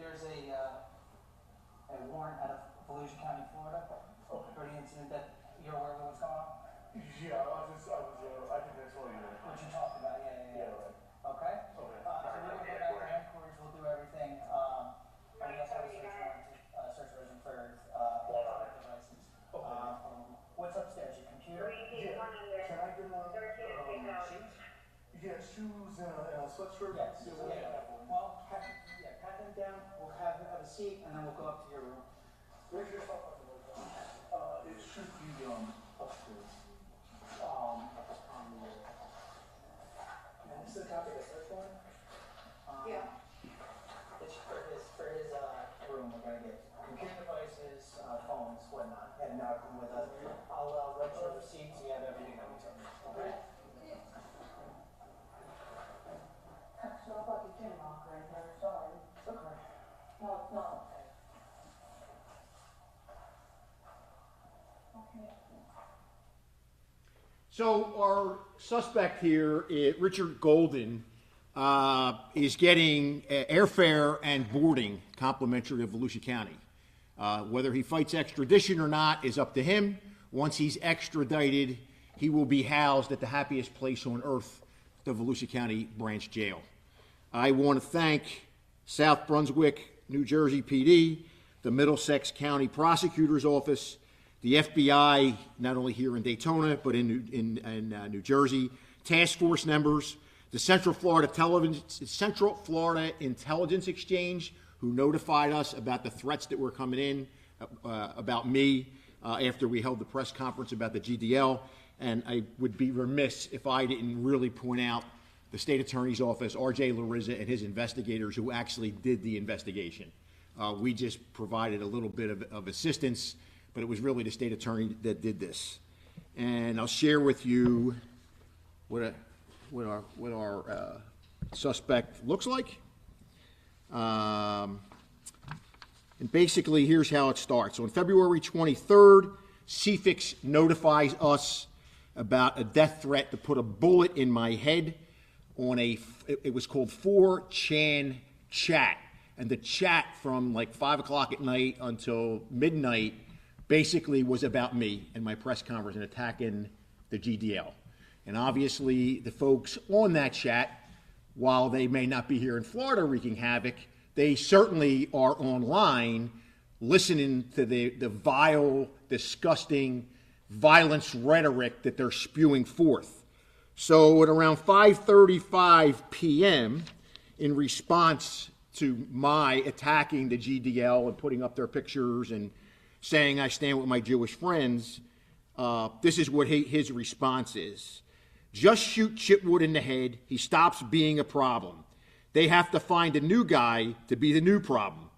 there's a warrant out of Volusia County, Florida, for the incident that you're aware of what's going on? Yeah, I think that's all you know. What you talked about, yeah. Right. Okay? Okay. So we're gonna go back to headquarters, we'll do everything, and we also have a search warrant, search version for, electronic devices. What's upstairs, your computer? Yeah. Can I get shoes? Yeah, shoes and a sweatshirt? Yes. Yeah. Well, pat them down, we'll have a seat, and then we'll go up to your room. Where's your stuff? It should be upstairs. And this is a copy of the search warrant? Yeah. It's for his room, we're gonna get computer devices, phones, whatnot, and with us. I'll write you a receipt so you have everything that we took, okay? It's not like a gym locker in here, sorry. Okay. No, it's not. Okay. So our suspect here, Richard Golden, is getting airfare and boarding complimentary of Volusia County. Whether he fights extradition or not is up to him. Once he's extradited, he will be housed at the happiest place on earth, the Volusia County Branch Jail. I want to thank South Brunswick, New Jersey PD, the Middlesex County Prosecutor's Office, the FBI, not only here in Daytona, but in New Jersey, task force members, the Central Florida Intelligence Exchange, who notified us about the threats that were coming in about me after we held the press conference about the GDL. And I would be remiss if I didn't really point out the State Attorney's Office, R.J. Larissa, and his investigators who actually did the investigation. We just provided a little bit of assistance, but it was really the State Attorney that did this. And I'll share with you what our suspect looks like. And basically, here's how it starts. On February 23rd, CFIX notifies us about a death threat to put a bullet in my head on it was called 4chan chat. And the chat from like 5 o'clock at night until midnight basically was about me and my press conference and attacking the GDL. And obviously, the folks on that chat, while they may not be here in Florida wreaking havoc, they certainly are online listening to the vile, disgusting, violence rhetoric that they're spewing forth. So at around 5:35 p.m., in response to my attacking the GDL and putting up their pictures and saying I stand with my Jewish friends, this is what his response is. Just shoot Chitwood in the head. He stops being a problem. They have to find a new guy to be the new problem.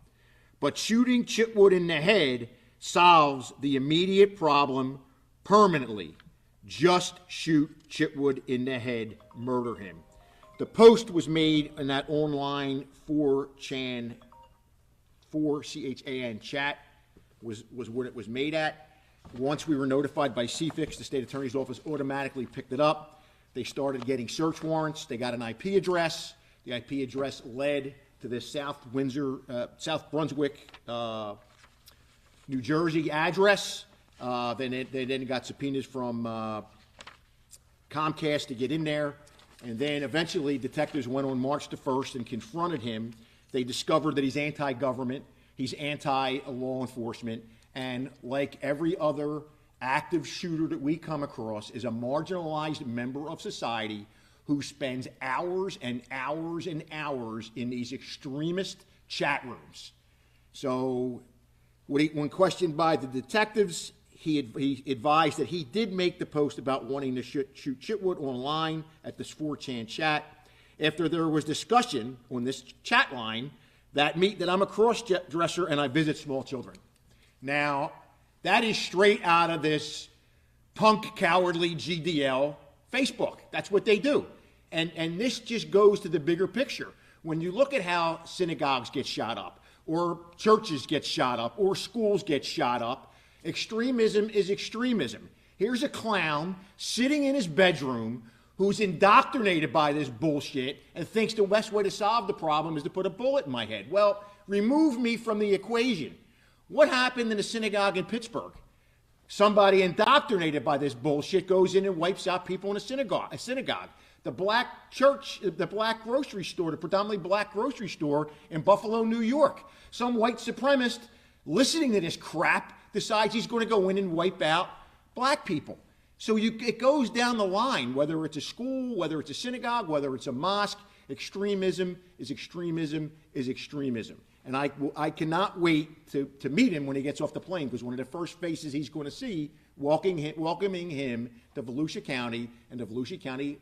But shooting Chitwood in the head solves the immediate problem permanently. Just shoot Chitwood in the head, murder him. The post was made in that online 4chan chat was what it was made at. Once we were notified by CFIX, the State Attorney's Office automatically picked it up. They started getting search warrants. They got an IP address. The IP address led to this South Brunswick, New Jersey address. They then got subpoenas from Comcast to get in there. And then eventually detectives went on March the 1st and confronted him. They discovered that he's anti-government, he's anti-law enforcement, and like every other active shooter that we come across is a marginalized member of society who spends hours and hours and hours in these extremist chat rooms. So when questioned by the detectives, he advised that he did make the post about wanting to shoot Chitwood online at this 4chan chat. After there was discussion on this chat line that I'm a cross-dresser and I visit small children. Now, that is straight out of this punk, cowardly GDL Facebook. That's what they do. And this just goes to the bigger picture. When you look at how synagogues get shot up, or churches get shot up, or schools get shot up, extremism is extremism. Here's a clown sitting in his bedroom who's indoctrinated by this bullshit and thinks the best way to solve the problem is to put a bullet in my head. Well, remove me from the equation. What happened in the synagogue in Pittsburgh? Somebody indoctrinated by this bullshit goes in and wipes out people in a synagogue. The black church, the black grocery store, the predominantly black grocery store in Buffalo, New York. Some white supremacist listening to this crap decides he's going to go in and wipe out black people. So it goes down the line, whether it's a school, whether it's a synagogue, whether it's a mosque. Extremism is extremism is extremism. And I cannot wait to meet him when he gets off the plane, because one of the first faces he's going to see welcoming him to Volusia County and the Volusia County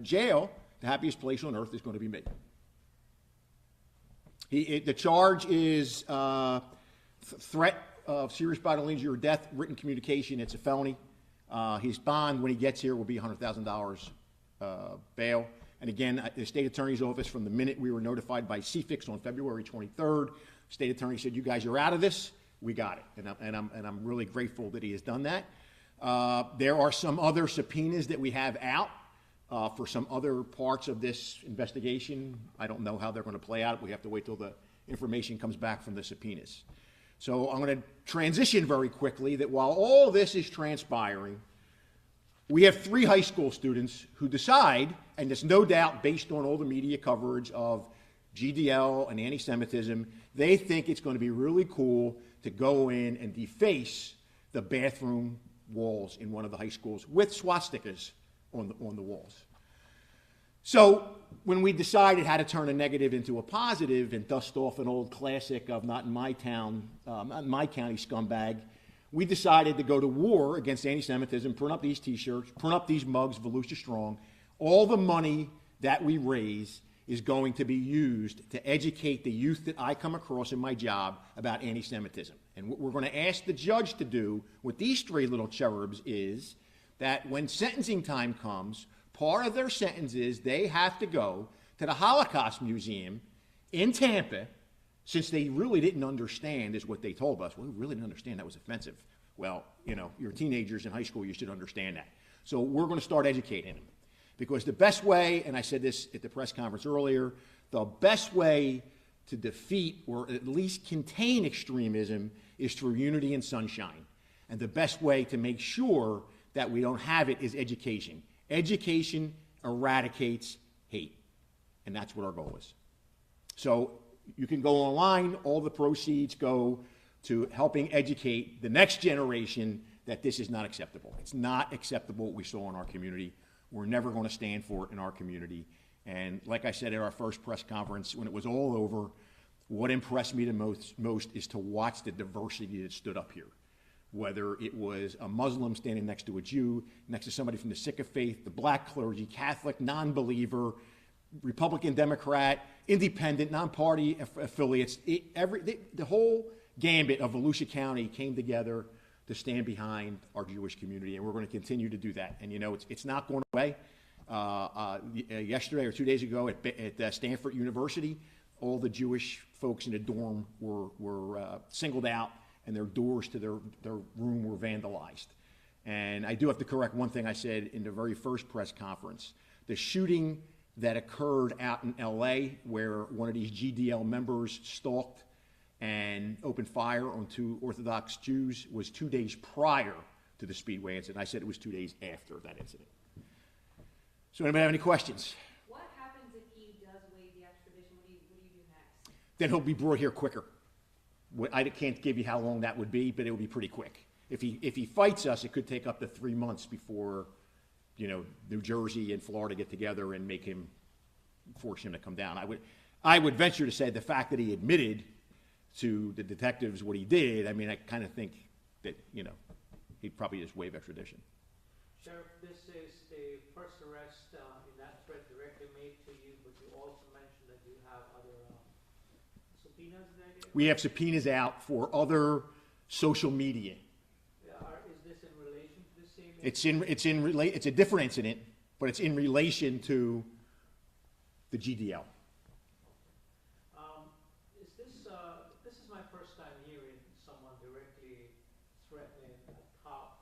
jail, the happiest place on earth, is going to be me. The charge is threat of serious bodily injury or death, written communication. It's a felony. His bond when he gets here will be $100,000 bail. And again, the state attorney's office, from the minute we were notified by CFIX on February 23rd, state attorney said, "You guys are out of this. We got it." And I'm really grateful that he has done that. There are some other subpoenas that we have out for some other parts of this investigation. I don't know how they're going to play out. We have to wait till the information comes back from the subpoenas. So I'm going to transition very quickly that while all this is transpiring, we have 3 high school students who decide, and it's no doubt based on all the media coverage of GDL and anti-Semitism, they think it's going to be really cool to go in and deface the bathroom walls in one of the high schools with swastikas on the walls. So when we decided how to turn a negative into a positive and dust off an old classic of not in my town, not in my county scumbag, we decided to go to war against anti-Semitism, print up these T-shirts, print up these mugs, Volusia Strong. All the money that we raise is going to be used to educate the youth that I come across in my job about anti-Semitism. And what we're going to ask the judge to do with these 3 little cherubs is that when sentencing time comes, part of their sentence is they have to go to the Holocaust Museum in Tampa, since they really didn't understand, is what they told us. Well, we really didn't understand, that was offensive. Well, you know, you're teenagers in high school, you should understand that. So we're going to start educating them. Because the best way, and I said this at the press conference earlier, the best way to defeat or at least contain extremism is through unity and sunshine. And the best way to make sure that we don't have it is education. Education eradicates hate. And that's what our goal is. So you can go online. All the proceeds go to helping educate the next generation that this is not acceptable. It's not acceptable what we saw in our community. We're never going to stand for it in our community. And like I said at our first press conference, when it was all over, what impressed me the most is to watch the diversity that stood up here. Whether it was a Muslim standing next to a Jew, next to somebody from the Sikh faith, the black clergy, Catholic, non-believer, Republican, Democrat, independent, non-party affiliates, the whole gambit of Volusia County came together to stand behind our Jewish community, and we're going to continue to do that. And you know, it's not going away. Yesterday or 2 days ago at Stanford University, all the Jewish folks in the dorm were singled out, and their doors to their room were vandalized. And I do have to correct one thing I said in the very first press conference. The shooting that occurred out in LA, where one of these GDL members stalked and opened fire on 2 Orthodox Jews, was 2 days prior to the Speedway incident. I said it was 2 days after that incident. So anybody have any questions? What happens if he does waive the extradition? What do you do next? Then he'll be brought here quicker. I can't give you how long that would be, but it will be pretty quick. If he fights us, it could take up to 3 months before, you know, New Jersey and Florida get together and force him to come down. I would venture to say the fact that he admitted to the detectives what he did, I mean, I kind of think that, you know, he'd probably just waive extradition. Sheriff, this is the first arrest in that threat directly made to you, but you also mentioned that you have other subpoenas there? We have subpoenas out for other social media. Is this in relation to the same incident? It's a different incident, but it's in relation to the GDL. This is my first time hearing someone directly threatening a cop,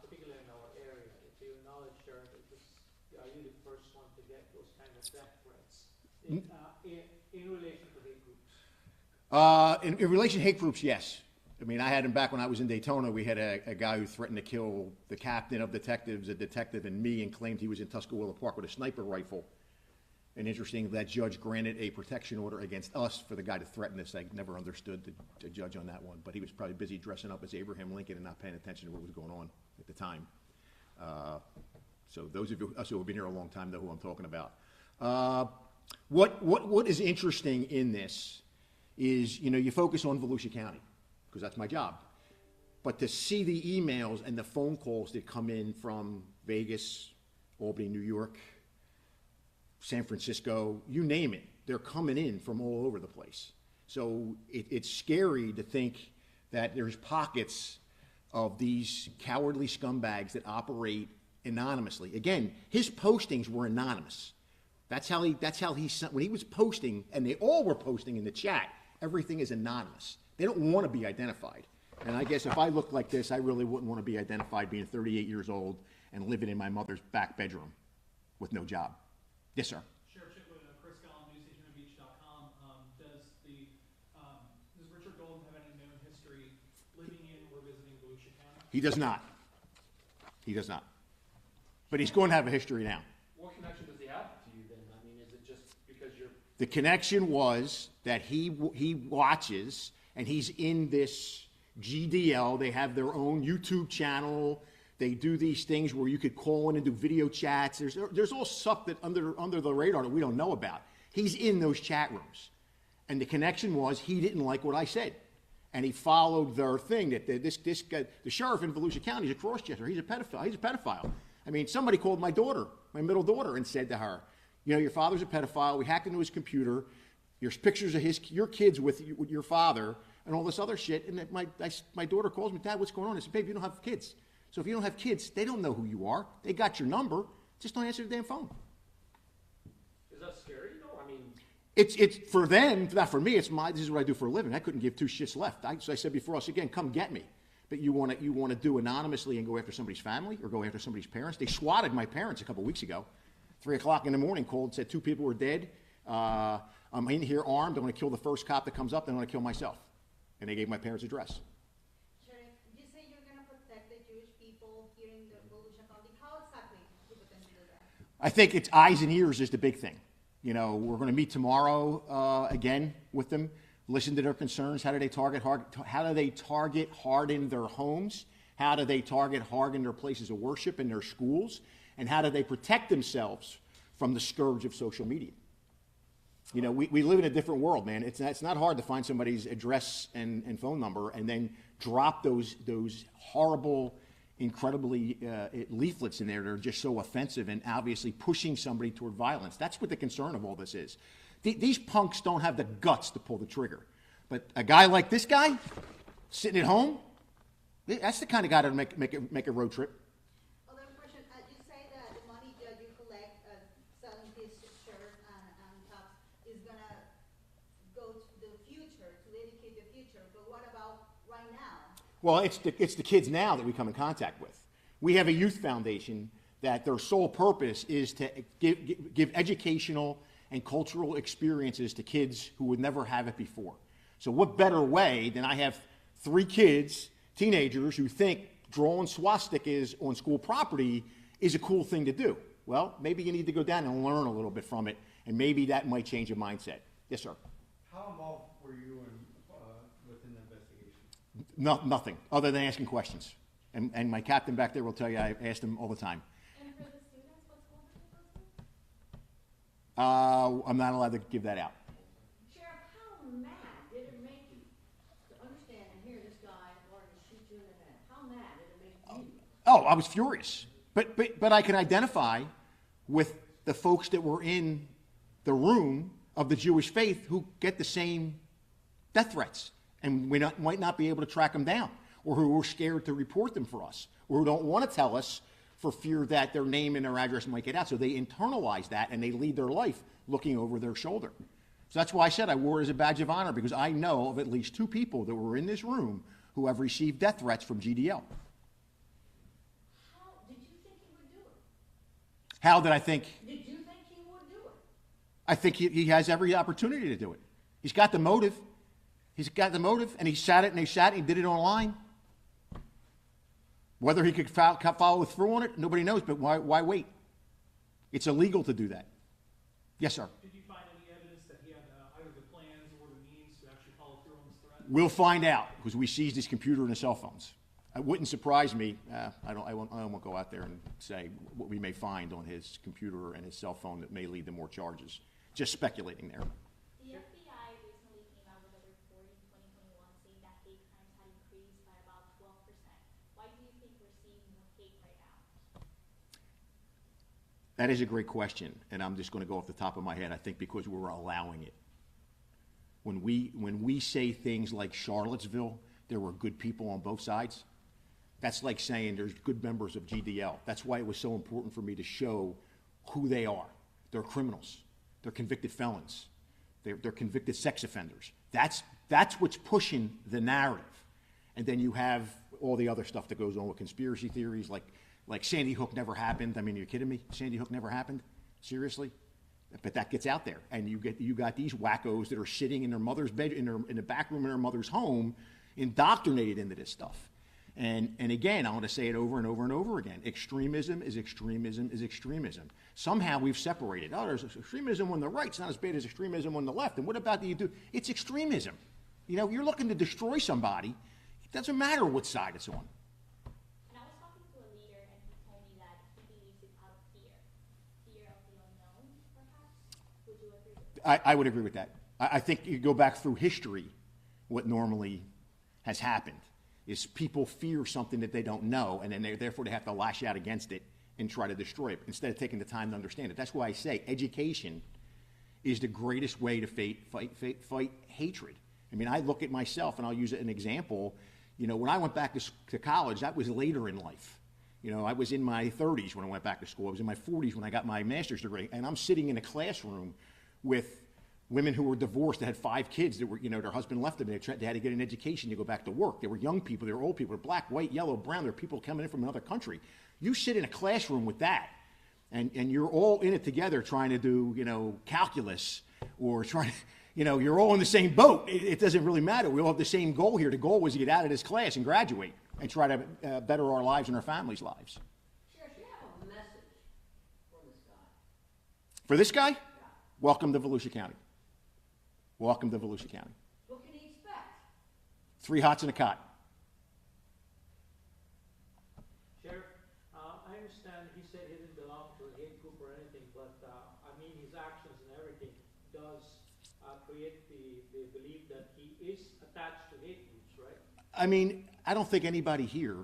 particularly in our area. To your knowledge, Sheriff, are you the first one to get those kind of death threats? in relation to hate groups? In relation to hate groups, yes. I mean, I had him back when I was in Daytona. We had a guy who threatened to kill the captain of detectives, a detective, and me, and claimed he was in Tuscaloosa Park with a sniper rifle. And interesting, that judge granted a protection order against us for the guy to threaten us. I never understood the judge on that one, but he was probably busy dressing up as Abraham Lincoln and not paying attention to what was going on at the time. So those of us who have been here a long time know who I'm talking about. What is interesting in this is, you know, you focus on Volusia County, because that's my job. But to see the emails and the phone calls that come in from Vegas, Albany, New York, San Francisco, you name it, they're coming in from all over the place. So it's scary to think that there's pockets of these cowardly scumbags that operate anonymously. Again, his postings were anonymous. That's how he when he was posting, and they all were posting in the chat, everything is anonymous. They don't want to be identified. And I guess if I looked like this, I really wouldn't want to be identified being 38 years old and living in my mother's back bedroom with no job. Yes, sir. Sheriff Chitwood, Chris Gallon, newsstationbeach.com. Does Richard Golden have any known history living in or visiting Volusia County? He does not. He does not. But he's going to have a history now. What connection does he have to you then? I mean, is it just because you're... The connection was that he watches, and he's in this GDL. They have their own YouTube channel. They do these things where you could call in and do video chats. There's all stuff that under the radar that we don't know about. He's in those chat rooms. And the connection was he didn't like what I said. And he followed their thing that this guy, the sheriff in Volusia County, is a cross-dresser. He's a pedophile. I mean, somebody called my daughter, my middle daughter, and said to her, you know, your father's a pedophile. We hacked into his computer. There's pictures of your kids with your father and all this other shit. And my daughter calls me, Dad, what's going on? I said, babe, you don't have kids. So if you don't have kids, they don't know who you are. They got your number. Just don't answer the damn phone. Is that scary? No, I mean... It's for them, not for me. This is what I do for a living. I couldn't give two shits left. So I said before, I said, again, come get me. But you want to do anonymously and go after somebody's family or go after somebody's parents? They swatted my parents a couple weeks ago. 3 o'clock in the morning, called, said 2 people were dead. I'm in here armed. I'm going to kill the first cop that comes up. Then I'm going to kill myself. And they gave my parents' address. Sheriff, you say you're going to protect the Jewish people here in the Volusia County. How exactly do you intend to do that? I think it's eyes and ears is the big thing. You know, we're going to meet tomorrow again with them, listen to their concerns. How do they target harden their homes? How do they target harden their places of worship and their schools? And how do they protect themselves from the scourge of social media? You know, we live in a different world, man. It's not hard to find somebody's address and phone number and then drop those horrible, incredibly leaflets in there that are just so offensive and obviously pushing somebody toward violence. That's what the concern of all this is. These punks don't have the guts to pull the trigger. But a guy like this guy, sitting at home, that's the kind of guy that would make a road trip. Other question, you say that the money that you collect selling these shirts and tops is going to go to the future, to dedicate the future. But what about right now? Well, it's the kids now that we come in contact with. We have a youth foundation that their sole purpose is to give educational and cultural experiences to kids who would never have it before. So what better way than I have 3 kids, teenagers, who think drawing swastikas on school property is a cool thing to do. Well, maybe you need to go down and learn a little bit from it, and maybe that might change your mindset. Yes, sir. How involved were you within the investigation? Nothing, other than asking questions. And my captain back there will tell you I asked him all the time. And for the students, what school did you go to? I'm not allowed to give that out. Sheriff, how mad did it make you to understand and hear this guy wanted to shoot you in the head? How mad did it make you? Oh, I was furious. But I can identify with the folks that were in the room of the Jewish faith who get the same death threats, and we might not be able to track them down, or who are scared to report them for us, or who don't want to tell us for fear that their name and their address might get out. So they internalize that, and they lead their life looking over their shoulder. So that's why I said I wore it as a badge of honor, because I know of at least 2 people that were in this room who have received death threats from GDL. How did you think he would do it? How did I think? Did you think he would do it? I think he has every opportunity to do it. He's got the motive. He's got the motive, and he sat it, and he did it online. Whether he could follow through on it, nobody knows, but why wait? It's illegal to do that. Yes, sir. Did you find any evidence that he had either the plans or the means to actually follow through on this threat? We'll find out, because we seized his computer and his cell phones. It wouldn't surprise me. I won't go out there and say what we may find on his computer and his cell phone that may lead to more charges. Just speculating there. The FBI recently came out with a report in 2021 saying that hate crimes had increased by about 12%. Why do you think we're seeing more hate right now? That is a great question, and I'm just going to go off the top of my head. I think because we're allowing it. When we say things like Charlottesville, there were good people on both sides. That's like saying there's good members of GDL. That's why it was so important for me to show who they are. They're criminals. They're convicted felons. They're convicted sex offenders. That's what's pushing the narrative. And then you have all the other stuff that goes on with conspiracy theories, like Sandy Hook never happened. I mean, are you kidding me? Sandy Hook never happened? Seriously? But that gets out there, and you got these wackos that are sitting in their mother's bed, in the back room in their mother's home, indoctrinated into this stuff. And again, I want to say it over and over and over again. Extremism is extremism is extremism. Somehow we've separated. Oh, there's extremism on the right. It's not as bad as extremism on the left. And what about it's extremism. You know, you're looking to destroy somebody. It doesn't matter what side it's on. And I was talking to a leader, and he told me that he believes it's out of fear. Fear of the unknown, perhaps? Would you agree with that? I would agree with that. I think you go back through history, what normally has happened is people fear something that they don't know, and then therefore they have to lash out against it and try to destroy it instead of taking the time to understand it. That's why I say education is the greatest way to fight hatred. I mean, I look at myself, and I'll use it as an example. You know, when I went back to college, that was later in life. You know, I was in my 30s when I went back to school. I was in my 40s when I got my master's degree, and I'm sitting in a classroom with women who were divorced that had 5 kids that were, you know, their husband left them. They had to get an education to go back to work. They were young people. They were old people. They were black, white, yellow, brown. There were people coming in from another country. You sit in a classroom with that, and you're all in it together trying to do, you know, calculus or trying, you know, you're all in the same boat. It doesn't really matter. We all have the same goal here. The goal was to get out of this class and graduate and try to better our lives and our families' lives. Sheriff, you have a message for this guy. For this guy, welcome to Volusia County. Welcome to Volusia County. What can he expect? 3 hots and a cot. Sheriff, I understand he said he didn't belong to a hate group or anything, but I mean his actions and everything does create the belief that he is attached to hate groups, right? I mean, I don't think anybody here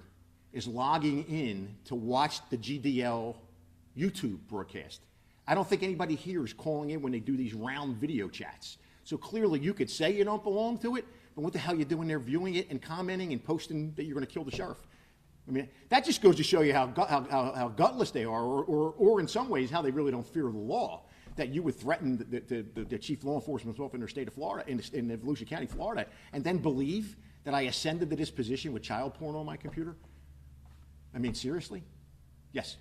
is logging in to watch the GDL YouTube broadcast. I don't think anybody here is calling in when they do these round video chats. So clearly you could say you don't belong to it, but what the hell are you doing there viewing it and commenting and posting that you're going to kill the sheriff? I mean, that just goes to show you how gutless they are, or in some ways how they really don't fear the law, that you would threaten the chief law enforcement officer in the state of Florida, in Volusia County, Florida, and then believe that I ascended to this position with child porn on my computer? I mean, seriously? Yes?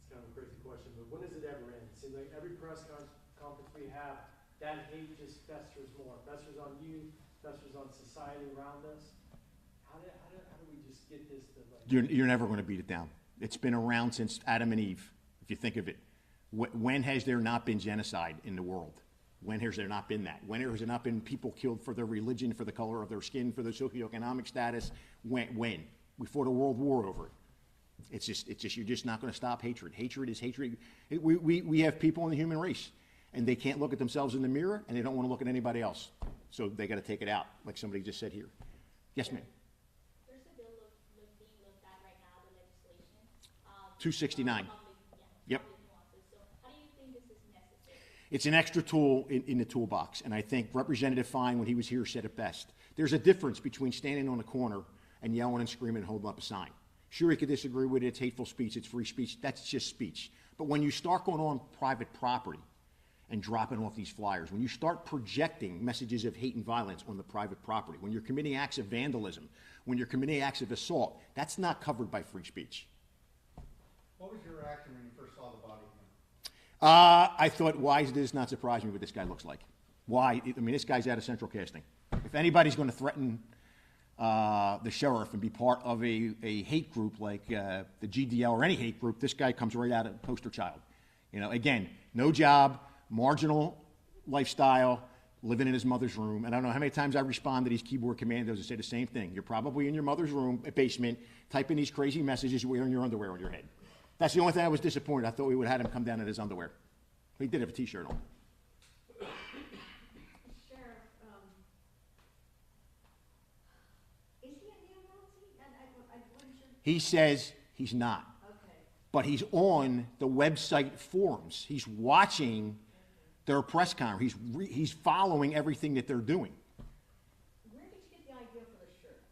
It's kind of a crazy question, but when does it ever end? It seems like every press conference we have, that hate just festers more. Festers on you, festers on society around us. How do we just get this to like... You're never going to beat it down. It's been around since Adam and Eve, if you think of it. When has there not been genocide in the world? When has there not been that? When has there not been people killed for their religion, for the color of their skin, for their socioeconomic status? When? We fought a world war over it. It's just you're just not going to stop hatred. Hatred is hatred. We have people in the human race, and they can't look at themselves in the mirror, and they don't want to look at anybody else. So they got to take it out, like somebody just said here. Yes, ma'am. There's a bill being looked at right now, the legislation. 269. Yep. So how do you think this is necessary? It's an extra tool in the toolbox, and I think Representative Fine, when he was here, said it best. There's a difference between standing on a corner and yelling and screaming and holding up a sign. Sure, you could disagree with it. It's hateful speech. It's free speech. That's just speech. But when you start going on private property and dropping off these flyers, when you start projecting messages of hate and violence on the private property, when you're committing acts of vandalism, when you're committing acts of assault, that's not covered by free speech. What was your reaction when you first saw the body? I thought, why does this not surprise me what this guy looks like? Why? I mean, this guy's out of central casting. If anybody's going to threaten the sheriff and be part of a hate group like the GDL or any hate group, this guy comes right out of poster child. You know, again, no job, marginal lifestyle, living in his mother's room. And I don't know how many times I respond to these keyboard commandos and say the same thing. You're probably in your mother's room, basement, typing these crazy messages wearing your underwear on your head. That's the only thing I was disappointed. I thought we would have had him come down in his underwear. He did have a T-shirt on. Sheriff, is he a neo-Nazi? He says he's not. Okay. But he's on the website forums. He's watching their press conference. He's following everything that they're doing. Where did you get the idea for the shirt?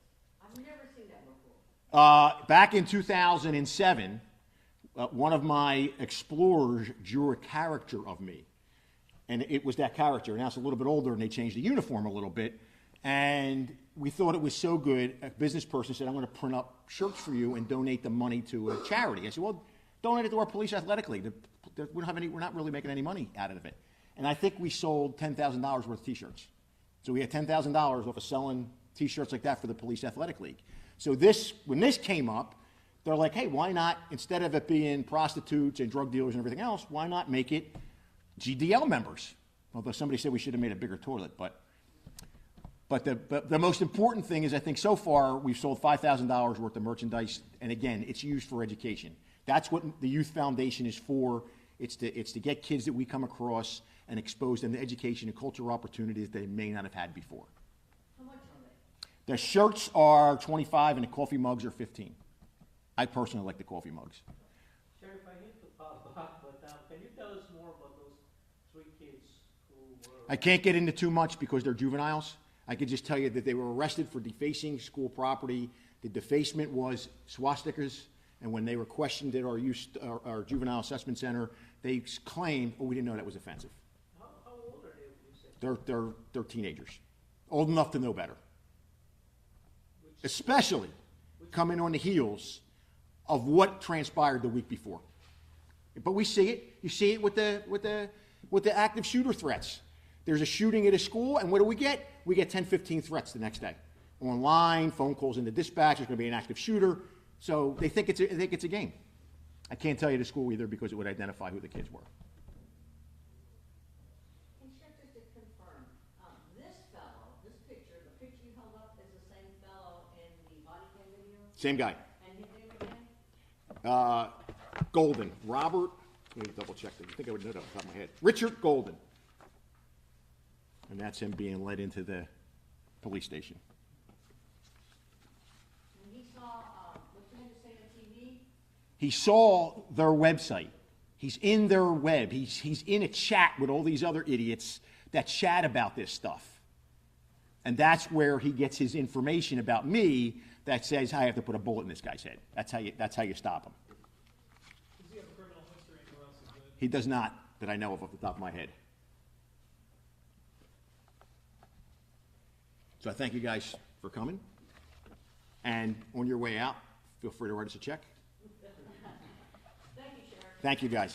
I've never seen that before. Back in 2007, one of my explorers drew a character of me. And it was that character. Now it's a little bit older, and they changed the uniform a little bit. And we thought it was so good, a business person said, I'm going to print up shirts for you and donate the money to a charity. I said, well, donate it to our police athletic league. We're not really making any money out of it. And I think we sold $10,000 worth of T-shirts. So we had $10,000 off of selling T-shirts like that for the police athletic league. So when this came up, they're like, hey, why not, instead of it being prostitutes and drug dealers and everything else, why not make it GDL members? Although somebody said we should have made a bigger toilet, but the most important thing is I think so far we've sold $5,000 worth of merchandise, and again, it's used for education. That's what the Youth Foundation is for. It's to get kids that we come across and expose them to education and cultural opportunities they may not have had before. How much are they? The shirts are $25 and the coffee mugs are $15. I personally like the coffee mugs. Sheriff, I hate to follow up, but can you tell us more about those 3 kids who were... I can't get into too much because they're juveniles. I could just tell you that they were arrested for defacing school property. The defacement was swastikas, and when they were questioned at our juvenile assessment center, they claimed, oh, we didn't know that was offensive. How old are they, would you say? They're teenagers, old enough to know better. Especially coming on the heels of what transpired the week before. But we see it. You see it with the active shooter threats. There's a shooting at a school, and what do we get? We get 10, 15 threats the next day. Online, phone calls into dispatch, there's going to be an active shooter. So they think it's a game. I can't tell you the school either because it would identify who the kids were. And Sheriff, just to confirm, this fellow, this picture, the picture you held up is the same fellow in the body cam video? Same guy. And his name again? Golden. Robert, let me double check that. I think I would know that off the top of my head. Richard Golden. And that's him being led into the police station. And he saw, what you had to say on TV? He saw their website. He's in their web. He's in a chat with all these other idiots that chat about this stuff. And that's where he gets his information about me that says, I have to put a bullet in this guy's head. That's how you stop him. Does he have a criminal history anywhere else in good? He does not, that I know of off the top of my head. So I thank you guys for coming. And on your way out, feel free to write us a check. Thank you, Sheriff. Thank you, guys.